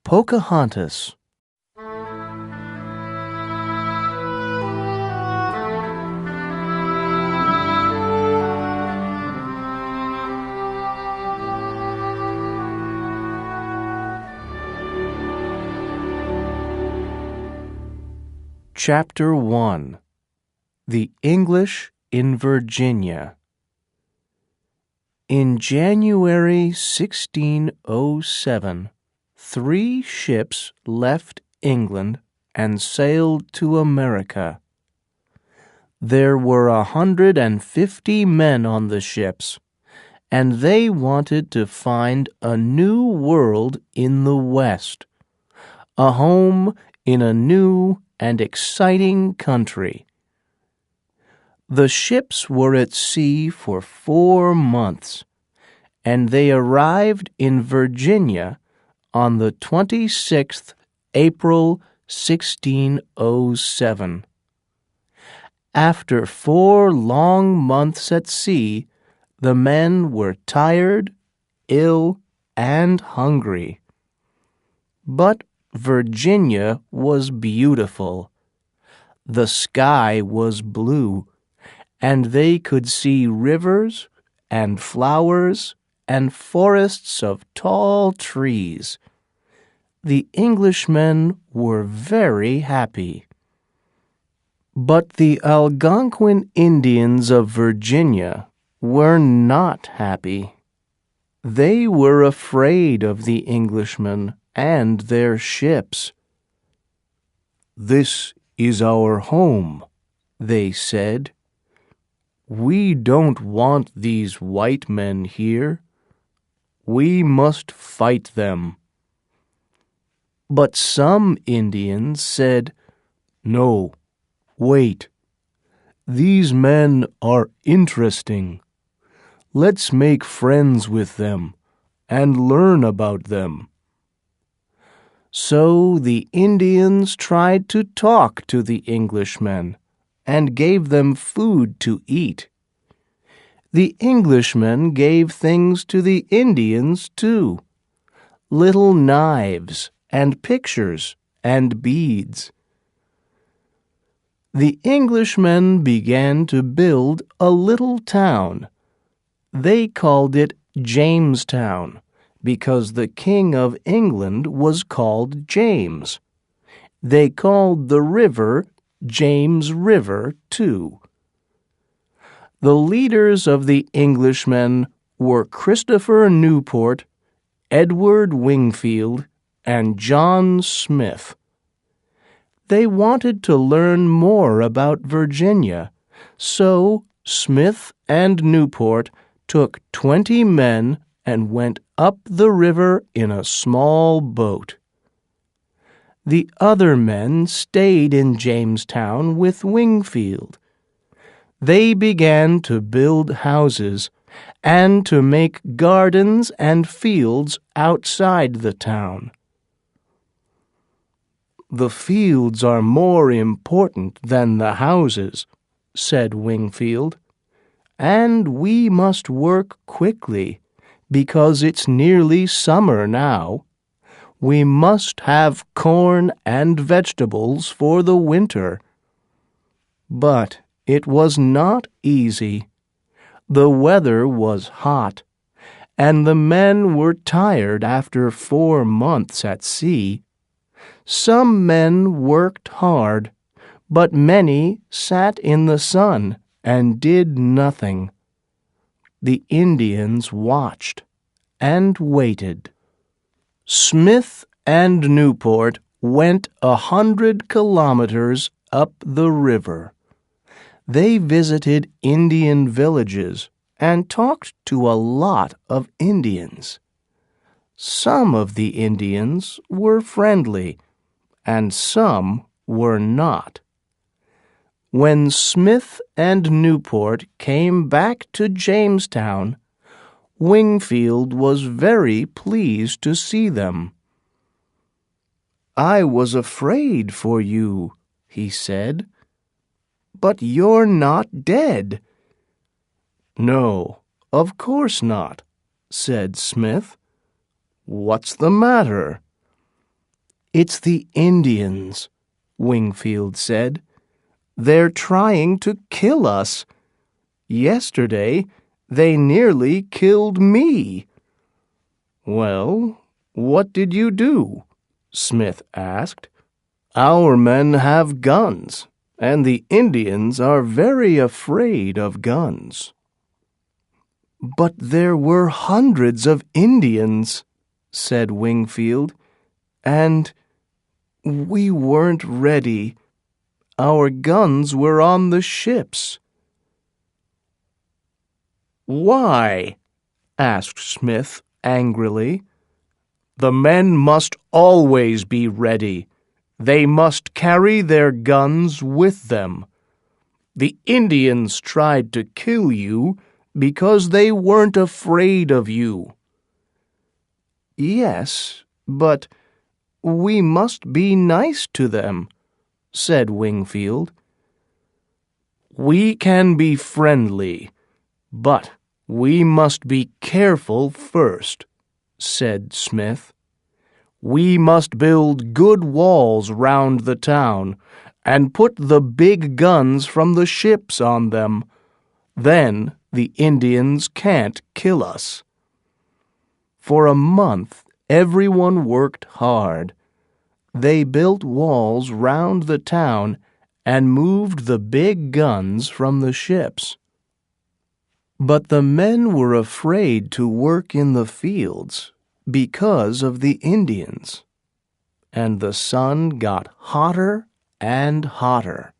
Pocahontas. Chapter 1. The English in Virginia. In January 1607, 3 ships left England and sailed to America. There were 150 men on the ships, and they wanted to find a new world in the West, a home in a new and exciting country. The ships were at sea for 4 months, and they arrived in Virginia on the 26th April 1607. After 4 long months at sea, the men were tired, ill, and hungry. But Virginia was beautiful. The sky was blue, and they could see rivers and flowers and forests of tall trees. The Englishmen were very happy. But the Algonquin Indians of Virginia were not happy. They were afraid of the Englishmen and their ships. "This is our home," they said. "We don't want these white men here. We must fight them." But some Indians said, "No, wait. These men are interesting. Let's make friends with them and learn about them." So the Indians tried to talk to the Englishmen and gave them food to eat. The Englishmen gave things to the Indians too, little knives and pictures and beads. The Englishmen began to build a little town. They called it Jamestown, because the King of England was called James. They called the river James River, too. The leaders of the Englishmen were Christopher Newport, Edward Wingfield, and John Smith. They wanted to learn more about Virginia, so Smith and Newport took 20 men and went up the river in a small boat. The other men stayed in Jamestown with Wingfield. They began to build houses and to make gardens and fields outside the town. "The fields are more important than the houses," said Wingfield, "and we must work quickly, because it's nearly summer now. We must have corn and vegetables for the winter." But it was not easy. The weather was hot, and the men were tired after 4 months at sea. Some men worked hard, but many sat in the sun and did nothing. The Indians watched and waited. Smith and Newport went 100 kilometers up the river. They visited Indian villages and talked to a lot of Indians. Some of the Indians were friendly, and some were not. When Smith and Newport came back to Jamestown, Wingfield was very pleased to see them. "I was afraid for you," he said. "But you're not dead." "No, of course not," said Smith. "What's the matter?" "It's the Indians," Wingfield said. "They're trying to kill us. Yesterday, they nearly killed me." "Well, what did you do?" Smith asked. "Our men have guns, and the Indians are very afraid of guns." "But there were hundreds of Indians," said Wingfield, "and we weren't ready. Our guns were on the ships." "Why?" asked Smith angrily. "The men must always be ready. They must carry their guns with them. The Indians tried to kill you because they weren't afraid of you." "Yes, but we must be nice to them," said Wingfield. "We can be friendly, but we must be careful first," said Smith. "We must build good walls round the town and put the big guns from the ships on them. Then the Indians can't kill us." For a month, everyone worked hard. They built walls round the town and moved the big guns from the ships. But the men were afraid to work in the fields because of the Indians, and the sun got hotter and hotter.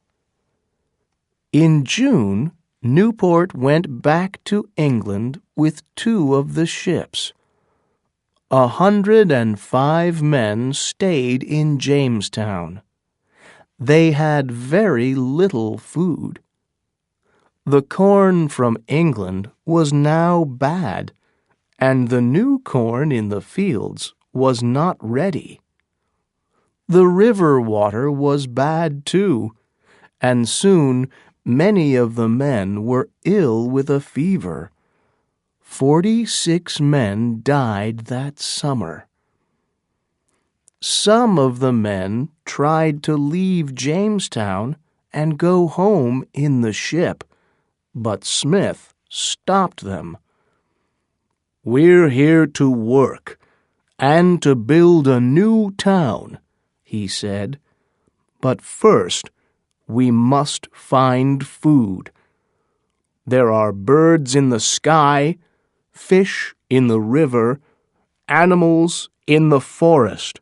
In June, Newport went back to England with 2 of the ships. 105 men stayed in Jamestown. They had very little food. The corn from England was now bad, and the new corn in the fields was not ready. The river water was bad too, and soon many of the men were ill with a fever. 46 men died that summer. Some of the men tried to leave Jamestown and go home in the ship, but Smith stopped them. "We're here to work and to build a new town," he said. "But first, we must find food. There are birds in the sky, fish in the river, animals in the forest.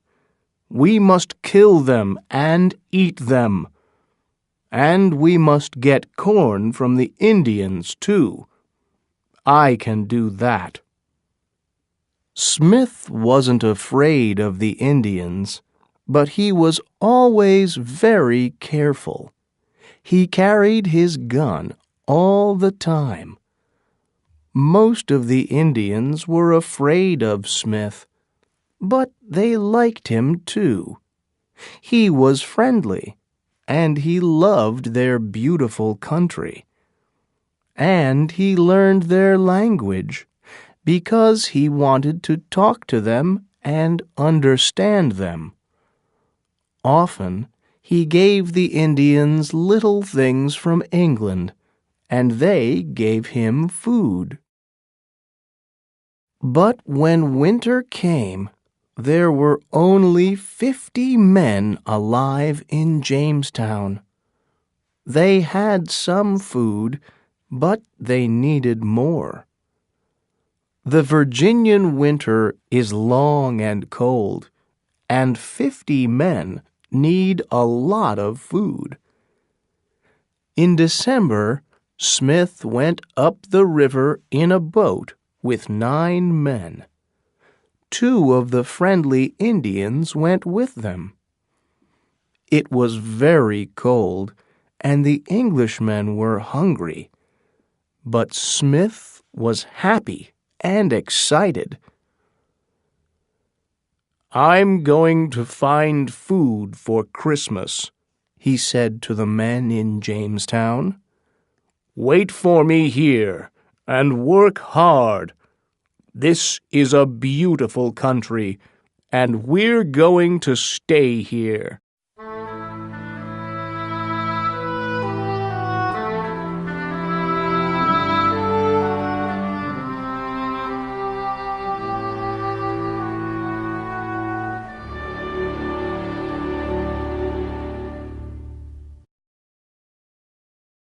We must kill them and eat them. And we must get corn from the Indians, too. I can do that." Smith wasn't afraid of the Indians, but he was always very careful. He carried his gun all the time. Most of the Indians were afraid of Smith, but they liked him too. He was friendly, and he loved their beautiful country. And he learned their language because he wanted to talk to them and understand them. Often he gave the Indians little things from England, and they gave him food. But when winter came, there were only 50 men alive in Jamestown. They had some food, but they needed more. The Virginian winter is long and cold, and 50 men need a lot of food. In December, Smith went up the river in a boat with 9 men. 2 of the friendly Indians went with them. It was very cold, and the Englishmen were hungry. But Smith was happy and excited. "I'm going to find food for Christmas," he said to the men in Jamestown. "Wait for me here and work hard. This is a beautiful country, and we're going to stay here.